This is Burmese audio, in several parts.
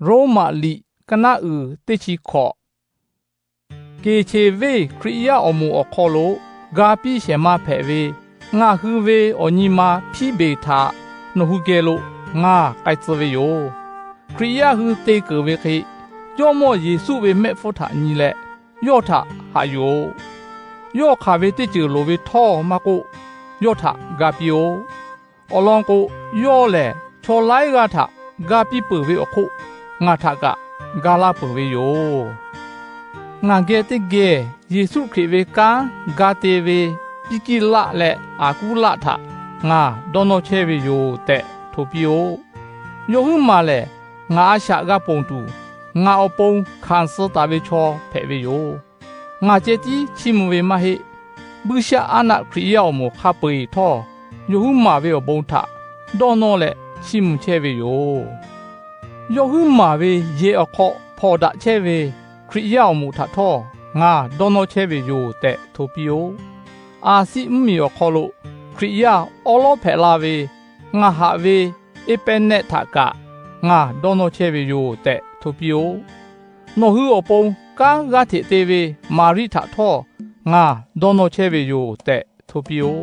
ရိုမာလီကနာဥတိချီခောကေချေဝေခရိယာအမှုအခါလိုဂါပိရှေမဖဲဝေငါဟုဝေအညီမာဖိဘေသာနဟုကေလိုငါကိုက်စဝေယောခရိယာဟုတေကဝေခေယောမောယေစုဝေမေဖို့ထာညီလေယောထဟာယောယောခါဝေတိချီလိုဝေထောမကိုယောထဂါပိယောအလောင်းကိုယောလေချောလိုက်ဂါထဂါပိပဝေအခုငါထကဂါလာပဝေယောငါဂေတိဂေယေစုခရစ်ဝေကာဂါတေဝေပိကိလလေအာကူလာထငါဒေါနောချေဝေယောတဲ့ထိုပိယောယောဟုမာလေငါအရှာကပုံတူငါအပုံခန်းစတာဝေချောဖဲဝေယောငါကျေတီချီမဝေမဟေဘူရှာအနာခရိယောမခပေထောယောဟုမာဝေအပုံထဒေါနောလေချီမချေဝေယောယောဟုမာဝေယေအခောဖော်ဒချေဝေခရိယောမထထောငါဒေါနောချေဝေယောတဲ့ထိုပိယောအာစီမီယောခောလိုခရိယာအောလောဖဲလာဝေငါဟာဝေအပနေထကငါဒေါနောချေဝေယောတဲ့ထိုပိယောနိုဟုအပုံကာဂါတိတေဝေမာရိထထောငါဒေါနောချေဝေယောတဲ့ထိုပိယော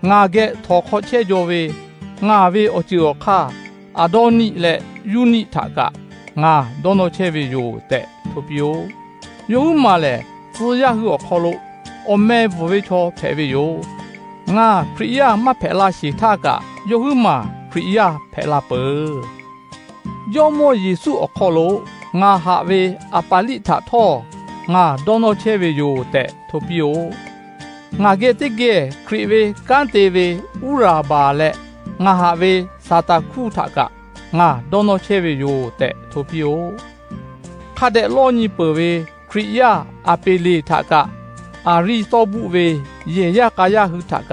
ငါကဲထောခောချေဂျောဝေငါဝေအချီယောခါအဒေါနိလေယူနိထကငါဒေါနောချေဝေယောတဲ့ထိုပိယောယောမာလေဇေယဟုခောလိုအမေဘဝေချောဖဲဝေယောငါခရိယာမဖဲလာရှိထကယောဟုမာခရိယာဖဲလာပေယောမောယေစုအခါလိုငါဟာဝေအပါလိထထောငါဒေါနောချေဝေယောတဲ့ထိုပိယောငါဂေတိဂေခရိဝေကန်တေဝေဥရာဘာလေငါဟာဝေစာတာခုထကငါဒေါနောချေဝေယောတဲ့ထိုပိယောခါတဲ့လောညီပဝေခရိယာအပေလီထကအာရိသောဘူးဝေယေယကာယဟုထက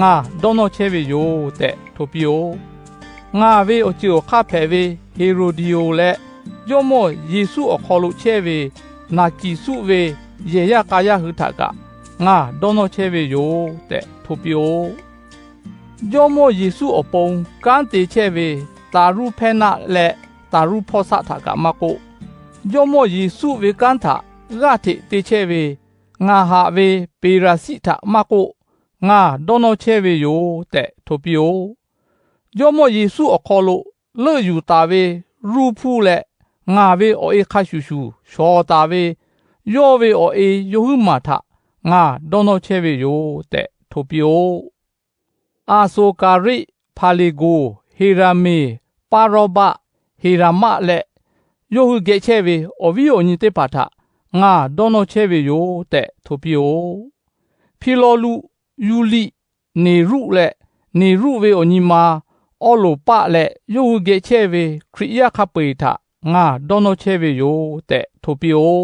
ငါဒေါနောချေဝေယောတဲ့ထိုပိယောငါဝေအချီခဖဲဝေဟေရိုဒီယိုလေယောမောယေစုအခါလိုချေဝေနာကီစုဝေယေယကာယဟုထကငါဒေါနောချေဝေယောတဲ့ထိုပိယောယောမောယေစုအပုံကန်တေချေဝေတာရုဖဲနာလေတာရုဖောဆထကမကိုယောမောယေစုဝေကန်ထဂါတိတေချေဝေငါဟာဝေပေရာစိထမကိုငါဒေါနောချေဝေယောတဲ့ထိုပိယောယောမောယေစုအခါလိုလေယူတာဝေရူဖူလေငါဝေအိုအေခါရှူရှူရှောတာဝေယောဝေအိုအေယောဟုမာထငါဒေါနောချေဝေယောတဲ့ထိုပိယောအာဆိုကာရိဖာလီဂိုဟေရာမေပါရောဘဟေရာမလေယောဟုဂေချေဝေအိုဗီယိုညိတေပါထငါဒေါနောချေဝေယောတဲ့ထိုပိယောဖီလိုလူယူလီနေရုလေနေရုဝေအညီမာအောလိုပလေယောဟုဂေချေဝေခရိယာခပေထငါဒေါနောချေဝေယောတဲ့ထိုပိယော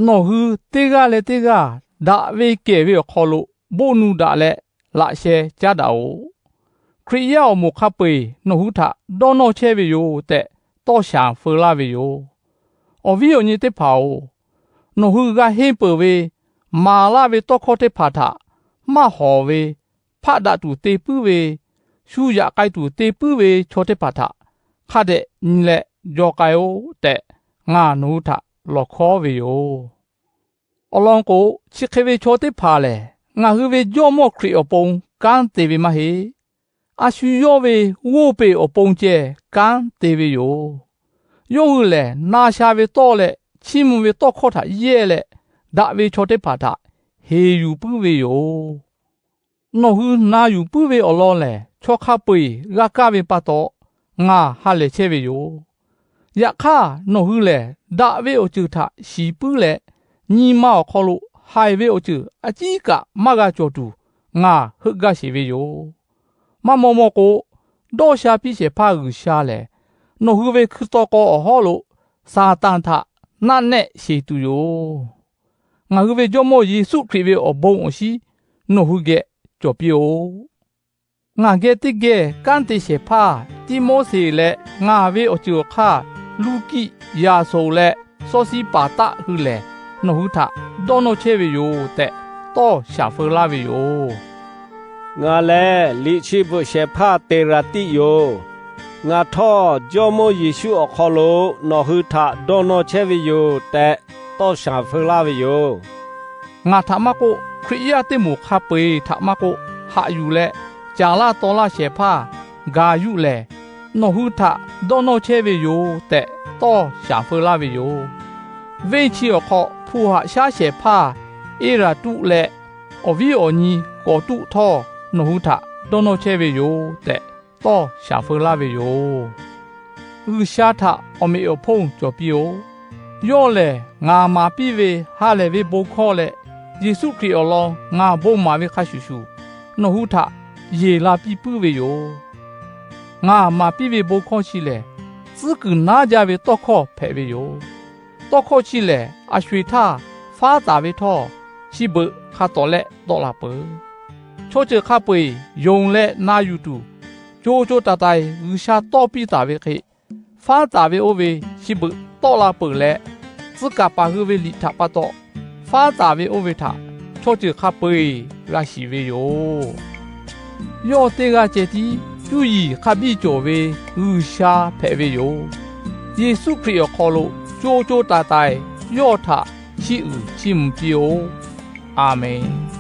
နော်ဟုတေကလေတေကဒါဝေကေဝေခေါ်လို့ဘိုနူဒါလေလာရှေကြတာ哦ခရိယာမခပေနော်ဟုထဒေါနောချေဝေယောတဲ့တော့ရှာဖေလာဝေယောအဝီယိုညတေဖောနော်ဟုကဟေပဝေမာလာဝေတော့ခေါ်တေဖာထမဟောဝေဖတ်ဒတူတေပူဝေရှူရကိုက်တူတေပူဝေချောတေဖာထခတ်တဲ့ညီလေယောကိုယောတဲ့ငါနုထလောခေါ်ဝေယောအလောင်းကိုချစ်ခေဝေချောတေဖာလေငါဟူဝေကြောမော့ခရီအပုံကန်တေဝေမဟေအရှူယောဝေဝိုပေအပုံကျဲကန်တေဝေယောယောဟုလေနာရှာဝေတော့လေချီမဝေတော့ခေါ်ထရဲလေဒါဝေချောတေဖာထဟေယူပူဝေယောနော်ဟုနာယူပူဝေအလောလေချောခပေရကဝေပတ်တော့ငါဟာလေချေဝေယောယခါနော်ဟုလေဒါဝေအကျူထရှီပူလေညီမောက်ခေါ်လို့ဟိုင်ဝေအကျူအကြီးကမကကြောတူငါဟုကရှိဝေယောမမောမောကိုဒေါ်ရှာပိရှေဖာကူရှာလေနော်ဟုဝေခရစ်တော်ကိုအဟောလို့စာတန်ထနတ်နဲ့ရှေတူယောငါဟုဝေကြောမောယေစုခရစ်ဝေအဘုံအရှိနော်ဟုကဲကြောပြောငါကဲတိကဲကန်တိရှေဖာတိမောစီလေငါဝေအကျူခါလူကိယာဆိုလေစောစီပါတဟုလေနော်ဟုထဒေါနောချေဝေယောတဲ့တော့ရှာဖေလာဝေယောငါလဲလိချိဘုရှေဖာတေရတိယော งาท่อจอมเยซูอคอโลนอหือทะดอนอเชวิโยแต่ต้อชาเฟลาวิโยงาธรรมะโกคริยาเตมูคาเปธรรมะโกหะอยู่แลจาลาตอลาเชพากาอยู่แลนอหือทะดอนอเชวิโยแต่ต้อชาเฟลาวิโยเวชีอคอผู้หะชาเชพาเอราตุแลอวิโอนีกอตุทอนอหือทะดอนอเชวิโยแต่ต้อชาเฟลาวิโยชาทะอเมอพงจอปิโอย่อเลงามาปีเวฮาเลเวโบคอเลเยซูคริสต์อลองงาโบมาเวคาชูชูนอหุทะเยลาปีปุเวโยงามาปีเวโบคอชิเลซึกนาจาเวตอคอเพเวโยตอคอชิเลอชวิทาฟ้าตาเวทอชิเบคาตอเลตอลาเปโชเจคาเปยงเลนายูตูโจโจตาไตอุชาตอปีตาเวเคฟ้าตาเวโอเวชิเบตอลาเปเลซึกาปาฮืเวลิทาปะตอฟ้าตาเวโอเวทาโชเจคาเปราชิเวโยยอเตกาเจตียูยีคาบิโจเวอุชาเพเวโยเยซูคริสต์คอโลโจโจตาไตยอทาชิอุชิมปิโออาเมน